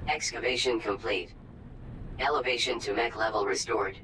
Excavation complete. Elevation to mech level restored.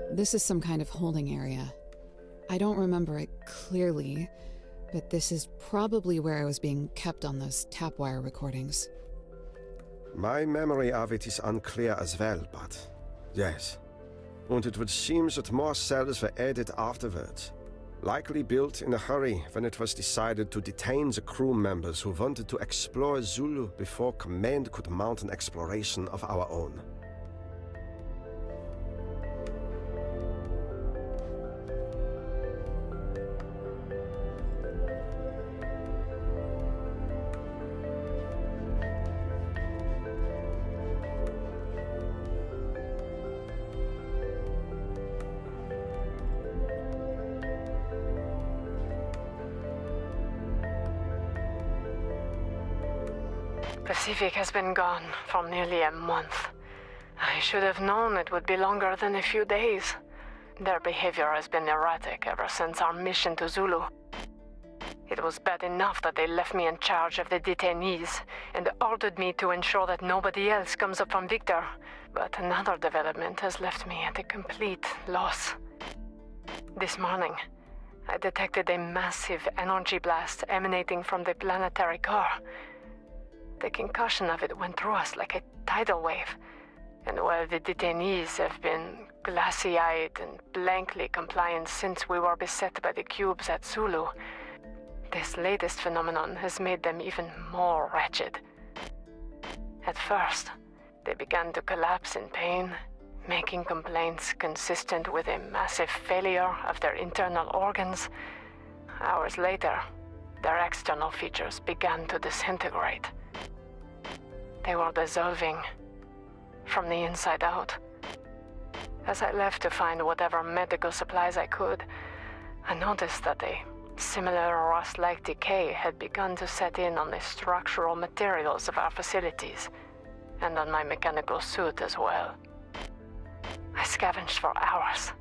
This is some kind of holding area. I don't remember it clearly, but this is probably where I was being kept on those tapwire recordings. My memory of it is unclear as well, but yes. And it would seem that more cells were added afterwards. Likely built in a hurry when it was decided to detain the crew members who wanted to explore Zulu before Command could mount an exploration of our own. Pacific has been gone for nearly a month. I should have known it would be longer than a few days. Their behavior has been erratic ever since our mission to Zulu. It was bad enough that they left me in charge of the detainees and ordered me to ensure that nobody else comes up from Victor. But another development has left me at a complete loss. This morning, I detected a massive energy blast emanating from the planetary core. The concussion of it went through us like a tidal wave, and while the detainees have been glassy-eyed and blankly compliant since we were beset by the cubes at Zulu, this latest phenomenon has made them even more wretched. At first, they began to collapse in pain, making complaints consistent with a massive failure of their internal organs. Hours later, their external features began to disintegrate. They were dissolving from the inside out. As I left to find whatever medical supplies I could, I noticed that a similar rust-like decay had begun to set in on the structural materials of our facilities, and on my mechanical suit as well. I scavenged for hours,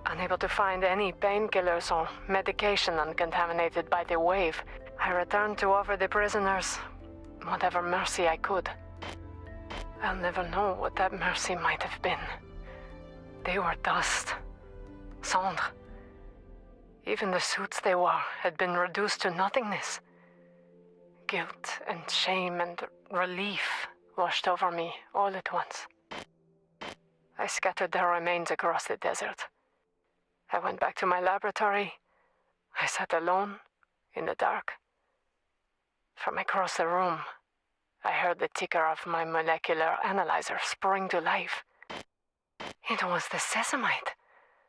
unable to find any painkillers or medication uncontaminated by the wave. I returned to offer the prisoners whatever mercy I could. I'll never know what that mercy might have been. They were dust, cendre. Even the suits they wore had been reduced to nothingness. Guilt and shame and relief washed over me all at once. I scattered their remains across the desert. I went back to my laboratory. I sat alone, in the dark. From across the room, I heard the ticker of my molecular analyzer spring to life. It was the sesamite.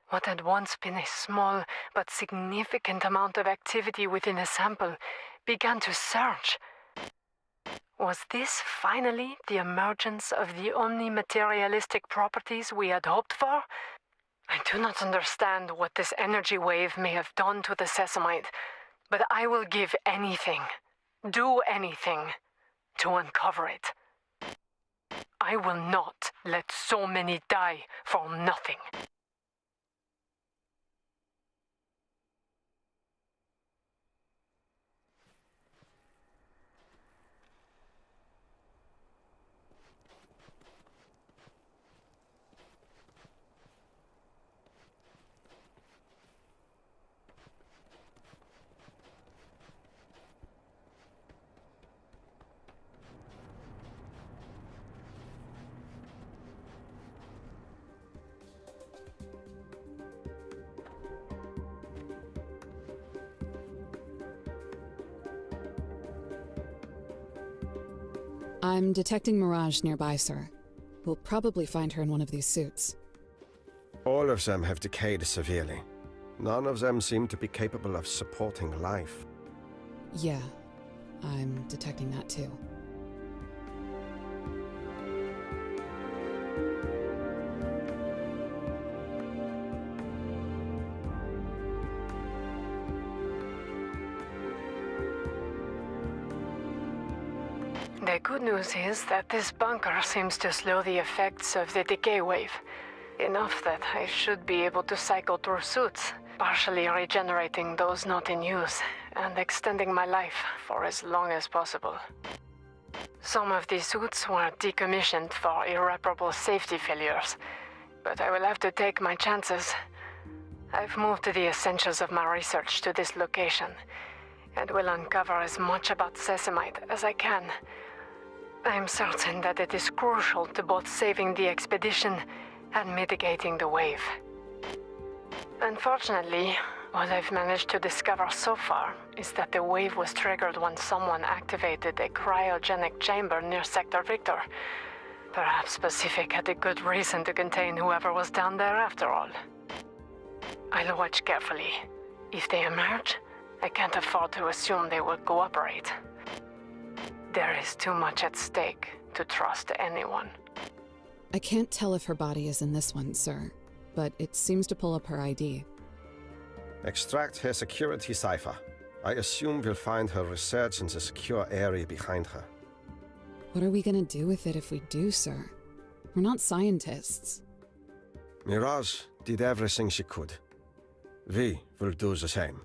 What had once been a small but significant amount of activity within a sample began to surge. Was this finally the emergence of the omni-materialistic properties we had hoped for? I do not understand what this energy wave may have done to the sesamite, but I will give anything, do anything, to uncover it. I will not let so many die for nothing. I'm detecting Mirage nearby, sir. We'll probably find her in one of these suits. All of them have decayed severely. None of them seem to be capable of supporting life. Yeah, I'm detecting that too. The good news is that this bunker seems to slow the effects of the decay wave. Enough that I should be able to cycle through suits, partially regenerating those not in use, and extending my life for as long as possible. Some of these suits were decommissioned for irreparable safety failures, but I will have to take my chances. I've moved the essentials of my research to this location, and will uncover as much about Sesamite as I can. I'm certain that it is crucial to both saving the expedition and mitigating the wave. Unfortunately, what I've managed to discover so far is that the wave was triggered when someone activated a cryogenic chamber near Sector Victor. Perhaps Pacific had a good reason to contain whoever was down there after all. I'll watch carefully. If they emerge, I can't afford to assume they will cooperate. There is too much at stake to trust anyone. I can't tell if her body is in this one, sir, but it seems to pull up her ID. Extract her security cipher. I assume we'll find her research in the secure area behind her. What are we gonna do with it if we do, sir? We're not scientists. Mirage did everything she could. We will do the same.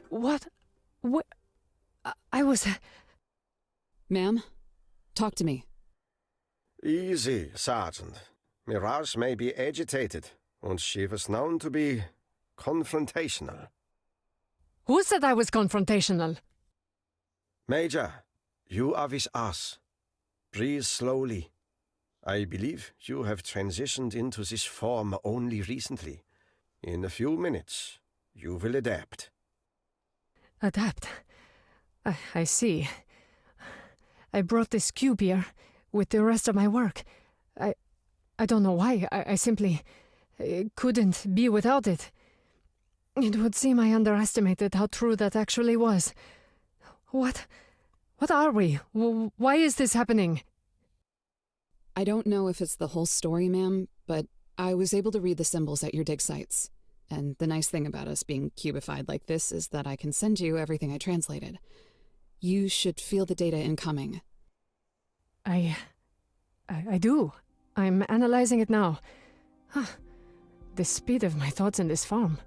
What? I was... Ma'am, talk to me. Easy, Sergeant. Mirage may be agitated, and she was known to be confrontational. Who said I was confrontational? Major, you are with us. Breathe slowly. I believe you have transitioned into this form only recently. In a few minutes, you will adapt. Adapt? I see. I brought this cube here with the rest of my work. I don't know why. I simply couldn't be without it. It would seem I underestimated how true that actually was. What are we? Why is this happening? I don't know if it's the whole story, ma'am, but I was able to read the symbols at your dig sites. And the nice thing about us being cubified like this is that I can send you everything I translated. You should feel the data incoming. I do. I'm analyzing it now. The speed of my thoughts in this form.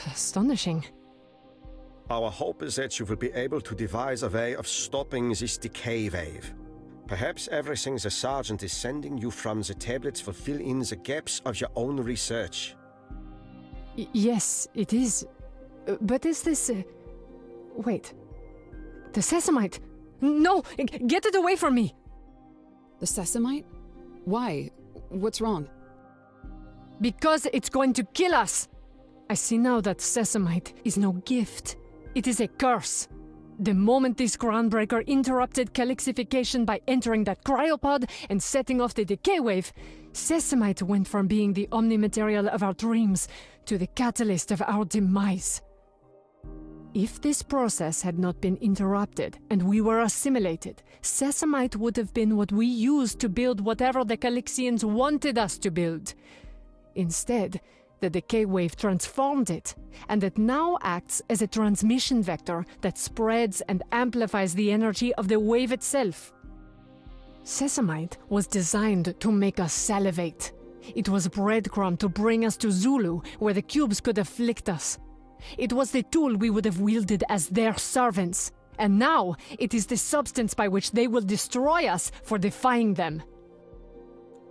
Astonishing. Our hope is that you will be able to devise a way of stopping this decay wave. Perhaps everything the Sergeant is sending you from the tablets will fill in the gaps of your own research. Yes, it is. But is this... Wait. The Sesamite! No! Get it away from me! The Sesamite? Why? What's wrong? Because it's going to kill us! I see now that Sesamite is no gift. It is a curse. The moment this groundbreaker interrupted calixification by entering that cryopod and setting off the decay wave, Sesamite went from being the omnimaterial of our dreams to the catalyst of our demise. If this process had not been interrupted and we were assimilated, Sesamite would have been what we used to build whatever the Calixians wanted us to build. Instead, the decay wave transformed it, and it now acts as a transmission vector that spreads and amplifies the energy of the wave itself. Sesamite was designed to make us salivate. It was breadcrumb to bring us to Zulu, where the cubes could afflict us. It was the tool we would have wielded as their servants, and now it is the substance by which they will destroy us for defying them.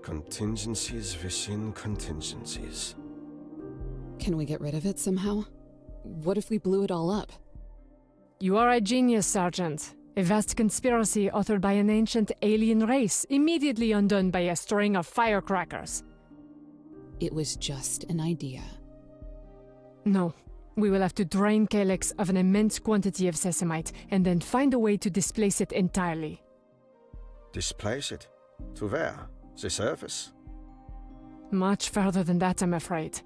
Contingencies within contingencies. Can we get rid of it somehow? What if we blew it all up? You are a genius, Sergeant. A vast conspiracy authored by an ancient alien race, immediately undone by a string of firecrackers. It was just an idea. No. We will have to drain Calyx of an immense quantity of sesamite, and then find a way to displace it entirely. Displace it? To where? The surface? Much further than that, I'm afraid.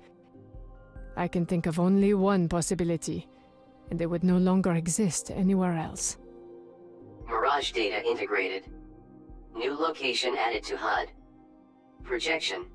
I can think of only one possibility, and it would no longer exist anywhere else. Mirage data integrated. New location added to HUD. Projection.